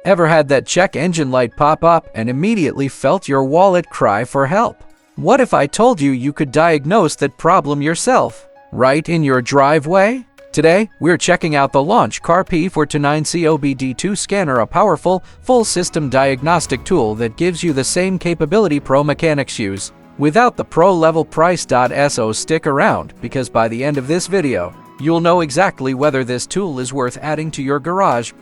Ever had that check engine light pop up and immediately felt your wallet cry for help? What if I told you you could diagnose that problem yourself, right in your driveway? Today, we're checking out the LAUNCH CRP429C OBD2 Scanner, a powerful, full-system diagnostic tool that gives you the same capability pro mechanics use, without the pro-level price. So stick around, because by the end of this video, you'll know exactly whether this tool is worth adding to your garage.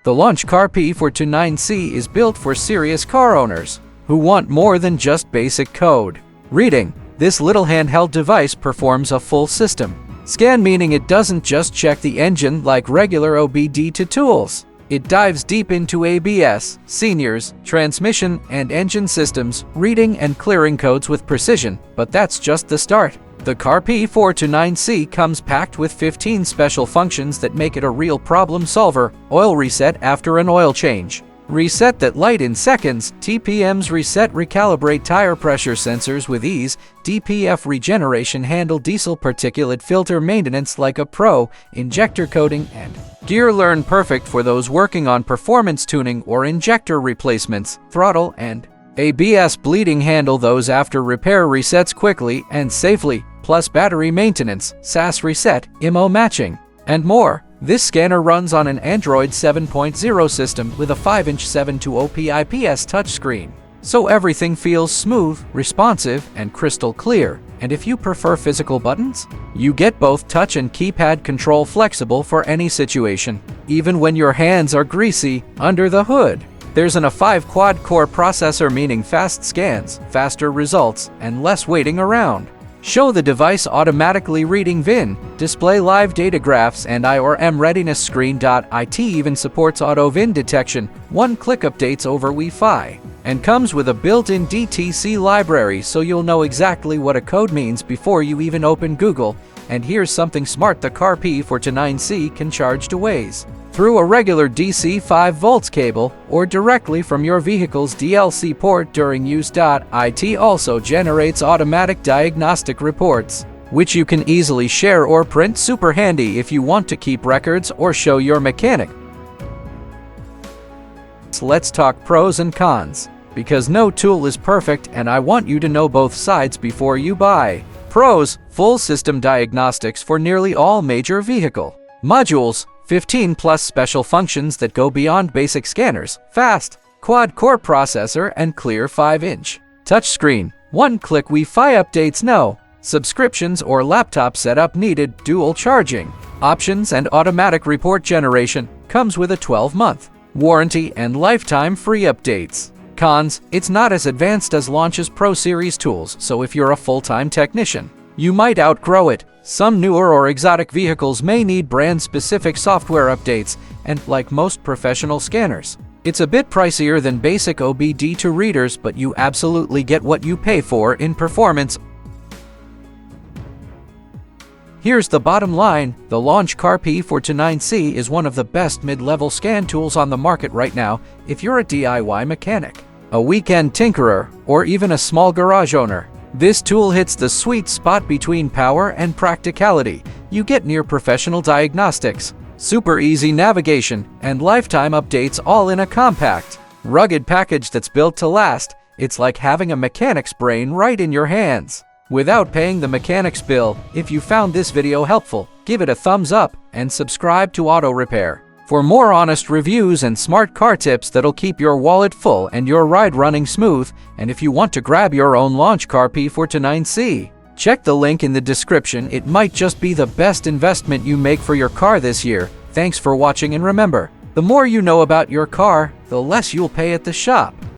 The LAUNCH CRP429C is built for serious car owners who want more than just basic code reading. This little handheld device performs a full system scan, meaning it doesn't just check the engine like regular OBD2 tools. It dives deep into ABS, seniors, transmission, and engine systems, reading and clearing codes with precision. But that's just the start. The CRP429C comes packed with 15 special functions that make it a real problem solver. Oil reset after an oil change. Reset that light in seconds. TPMs reset, recalibrate tire pressure sensors with ease. DPF regeneration, handle diesel particulate filter maintenance like a pro. Injector coating and gear learn, perfect for those working on performance tuning or injector replacements. Throttle and ABS bleeding, handle those after repair, resets quickly and safely. Plus battery maintenance, SAS reset, IMO matching, and more. This scanner runs on an Android 7.0 system with a 5-inch 720p IPS touchscreen, so everything feels smooth, responsive, and crystal clear. And if you prefer physical buttons, you get both touch and keypad control, flexible for any situation, even when your hands are greasy. Under the hood, there's a 5 quad-core processor, meaning fast scans, faster results, and less waiting around. Show the device automatically reading VIN, display live data graphs, and I or M readiness screen. It even supports auto VIN detection, one-click updates over Wi-Fi, and comes with a built-in DTC library, so you'll know exactly what a code means before you even open Google. And here's something smart: the CRP429C can charge to ways through a regular DC 5 volts cable or directly from your vehicle's DLC port during use. It also generates automatic diagnostic reports, which you can easily share or print. Super handy if you want to keep records or show your mechanic. Let's talk pros and cons, because no tool is perfect and I want you to know both sides before you buy. Pros: full system diagnostics for nearly all major vehicle modules. 15 plus special functions that go beyond basic scanners. Fast quad-core processor and clear 5-inch touchscreen. One-click Wi-Fi updates. No subscriptions or laptop setup needed. Dual charging options and automatic report generation. Comes with a 12-month warranty and lifetime free updates. Cons: it's not as advanced as LAUNCH's Pro Series tools, so if you're a full-time technician, you might outgrow it. Some newer or exotic vehicles may need brand-specific software updates, and like most professional scanners, it's a bit pricier than basic OBD2 readers, but you absolutely get what you pay for in performance. Here's the bottom line: the LAUNCH CRP429C is one of the best mid-level scan tools on the market right now. If you're a DIY mechanic, a weekend tinkerer, or even a small garage owner, this tool hits the sweet spot between power and practicality. You get near professional diagnostics, super easy navigation, and lifetime updates, all in a compact, rugged package that's built to last. It's like having a mechanic's brain right in your hands, without paying the mechanic's bill. If you found this video helpful, give it a thumbs up and subscribe to Auto Repair for more honest reviews and smart car tips that'll keep your wallet full and your ride running smooth. And if you want to grab your own LAUNCH CRP429C, check the link in the description. It might just be the best investment you make for your car this year. Thanks for watching, and remember, the more you know about your car, the less you'll pay at the shop.